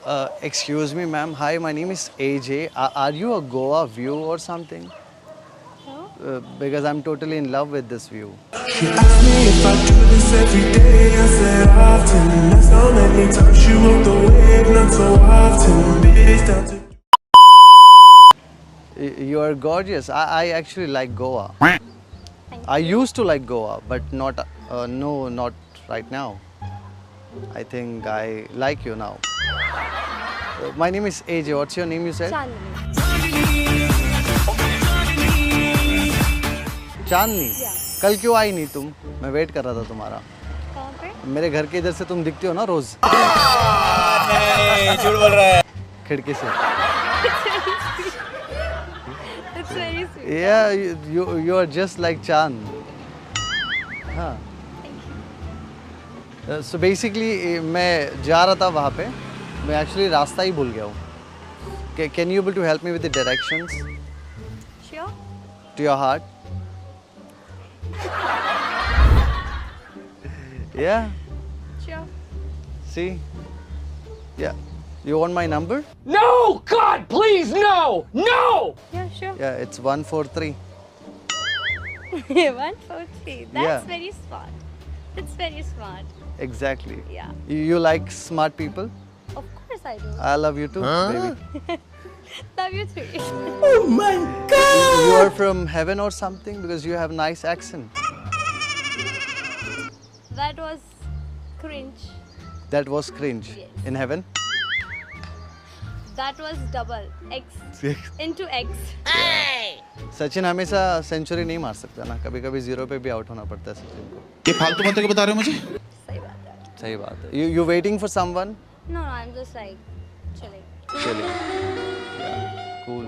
Excuse me, ma'am. Hi, my name is AJ. Are you a Goa view or something? No. Because I'm totally in love with this view. She asked me if I do this every day. I said often. That's how many times she rode the wave. Not so often. Bitch down to. You are gorgeous. I actually like Goa. Thank I used to like Goa, but not not right now. I think I like you now. My name is AJ. What's your name? You said Chandni. Chandni. Yeah. कल क्यों आई नहीं तुम? मैं wait कर रहा था तुम्हारा. कहाँ पे? मेरे घर के इधर से तुम दिखती हो ना रोज. नहीं, झूठ बोल रहा है. खिड़की से. It's very sweet. Yeah, you are just like Chand. हाँ. So basically मैं जा रहा था वहाँ पे. मैं actually रास्ता ही भूल गया हूँ. Can you able to help me with the directions Sure. to your heart? Yeah. Sure. See? Yeah. You want my number? No, God, please, no, no. Yeah, sure. Yeah, it's 143. 143. That's Yeah. very smart. It's very smart. Exactly. Yeah. You like smart people? Of course I do. I love you too, baby. Love you too. You are from heaven or something because you have nice accent. That was cringe. That was cringe. Yes. In heaven? That was double. X into X. Sachin हमेशा century नहीं मार सकता ना, कभी कभी zero पे भी out होना पड़ता है सचिन को. ये फालतू बातें क्यों बता रहे हो मुझे? सही बात है. सही बात है. You waiting for someone? No, I'm just like chilling. Chilling. Yeah, cool.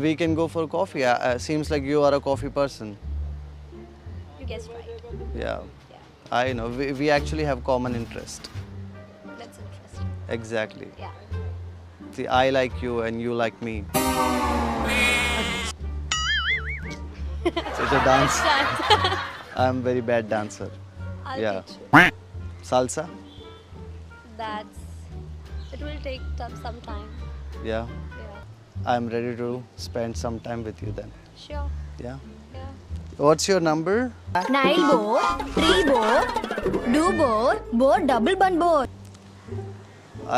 We can go for coffee. Seems like you are a coffee person. You guessed right. Yeah, Yeah. I know. We actually have common interest. That's interesting. Exactly. Yeah. See, I like you and you like me. Such a dance. I'm very bad dancer. I'll Yeah. teach you. Salsa? It will take some time. Yeah. Yeah. I'm ready to spend some time with you then. Sure. Yeah. Yeah. What's your number? Nile board, tree board, do board, board double bun board.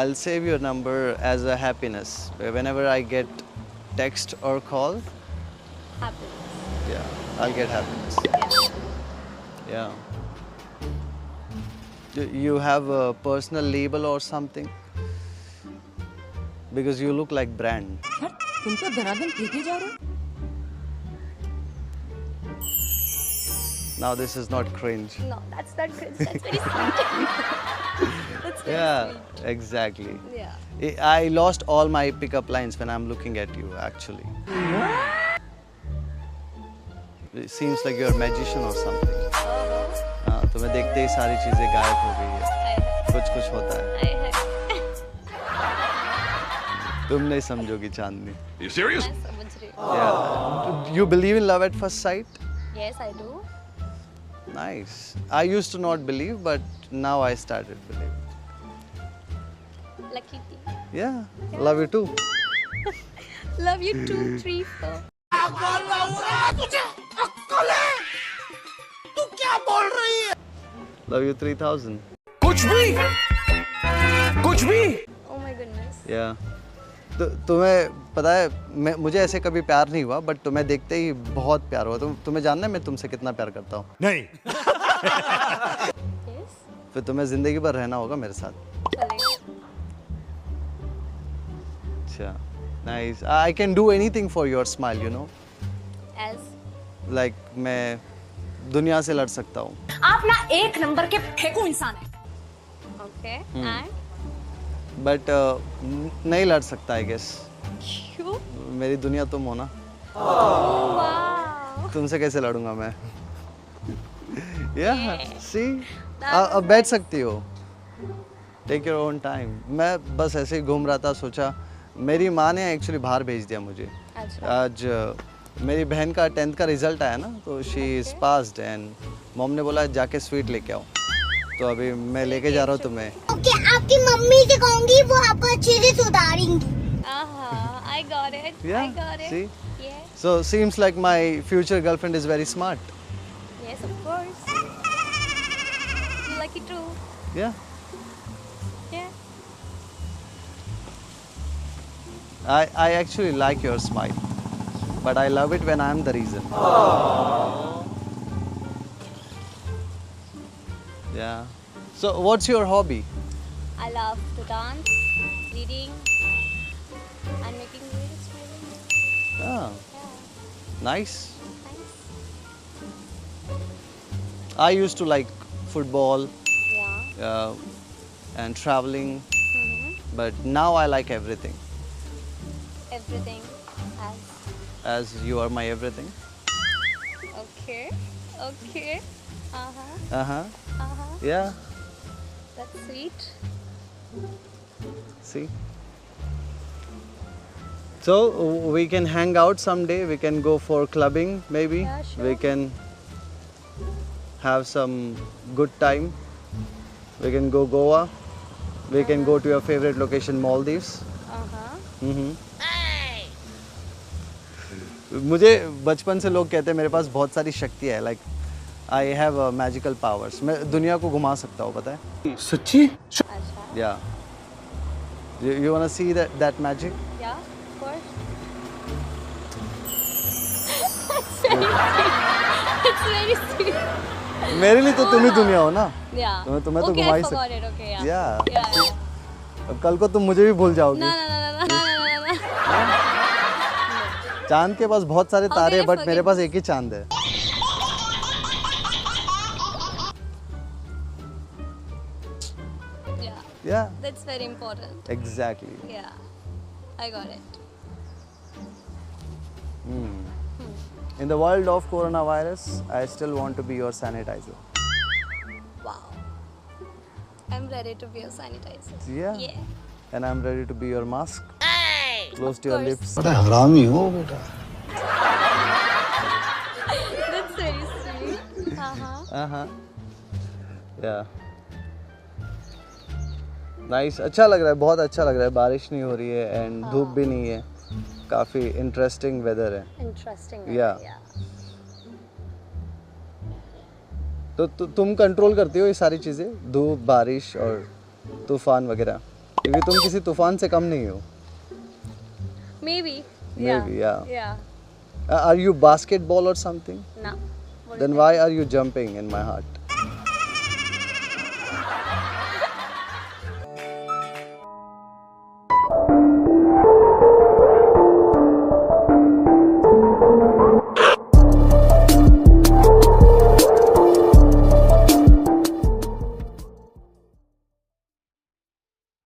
I'll save your number as a happiness. Whenever I get text or call, Happiness. yeah, I'll get happiness. Yeah. You have a personal label or something? Because you look like brand. तुम तो धनाधन फेंके जा रहे हो. Now this is not cringe. No, that's not cringe. That's very sweet. That's very Yeah, sweet. exactly. Yeah. I lost all my pickup lines when I'm looking at you, actually. It seems like you're a magician or something. हाँ, तुम्हें देखते ही सारी चीजें गायब हो गई है. कुछ होता है. तुम नहीं समझोगी चांदनी. You serious? मैं समझ रही हूँ. Yeah. You believe in love at first sight? Yes, I do. Nice. I used to not believe, but now I started believing. Lucky thing. Yeah. Love you too. Love you 2, 3, 4. Love you 3000. कुछ भी Oh my goodness. Yeah. तुम्हें पता है मुझे ऐसे कभी प्यार नहीं हुआ, बट तुम्हें देखते ही बहुत प्यार हुआ. तुम्हें जानना है मैं तुमसे कितना प्यार करता हूँ. नहीं. Yes. फिर तुम्हें जिंदगी भर रहना होगा मेरे साथ. चलेगा. अच्छा. Nice. I can do anything for your smile, you know. As. Like मैं दुनिया से लड़ सकता हूँ. आप ना एक नंबर के फेंकू इंसान है. Okay. And. बट नहीं लड़ सकता आई गेस. क्यों? मेरी दुनिया तुम हो ना. Oh, wow. तुमसे कैसे लड़ूंगा मैं. Yeah, see? अब बैठ सकती हो. Take your own time. मैं बस ऐसे ही घूम रहा था, सोचा मेरी माँ ने एक्चुअली बाहर भेज दिया मुझे. अच्छा. आज मेरी बहन का 10th का रिजल्ट आया ना, तो she is passed and mom ने बोला जाके स्वीट लेके आओ. तो अभी मैं लेके जा रहा हूँ तुम्हें. ओके, आपकी मम्मी से कहूंगी वो आपको अच्छे से सुधारेंगी. I got it. I Yeah, got it. see? Yes. So seems like my future girlfriend is very smart. Yes, of course. You like it too. Yeah. Yeah. I actually like your smile, but I love it when I'm the reason. Yeah. So what's your hobby? I love to dance, reading, and making reels. Maybe. Ah, Yeah. nice. Thanks. I used to like football Yeah. and traveling, Mm-hmm. but now I like everything. Everything As you are my everything. okay. Okay. Uh-huh. Uh-huh. Uh-huh. Yeah. That's sweet. See? So we can hang out someday. We can go for clubbing maybe. Yeah, sure. We can have some good time. We can go Goa. We can go to your favorite location, Maldives. Uh-huh. मुझे बचपन से लोग कहते हैं मेरे पास बहुत सारी शक्तियाँ है. Like I have magical powers. मैं दुनिया को घुमा सकता हूँ, पता है? सच्ची? Acha. या you wanna see that magic? Yeah, of course. It's very sweet. मेरे लिए तो तुम ही दुनिया हो ना. Yeah. तुम्हें तो Okay, घुमा I he forgot it. Okay, yeah. Yeah. Yeah, yeah. अब कल को तुम मुझे भी भूल जाओगी. No, no, no, no, no, no, no, no. चांद के पास बहुत सारे तारे हैं, can I बट मेरे forget पास एक ही चांद है. Yeah, Yeah, that's very important. exactly. Yeah, I got it. In the world of coronavirus, I still want to be your sanitizer. Wow. I'm ready to be a sanitizer. Yeah. Yeah. And I'm ready to be your mask. Close to your course. lips. बड़ा हरामी हो बेटा. That's very sweet. Uh-huh. Uh-huh. Yeah. Nice. अच्छा लग रहा है, बहुत अच्छा लग रहा है. बारिश नहीं हो रही है एंड धूप भी नहीं है. काफी इंटरेस्टिंग वेदर है. Interesting. Yeah. तो तुम कंट्रोल करती हो ये सारी चीजें, धूप, बारिश और तूफान वगैरह, क्योंकि तुम किसी तूफान से कम नहीं हो. Maybe. Maybe, yeah. Yeah. Are you basketball or something? No. What Then why are you jumping in my heart?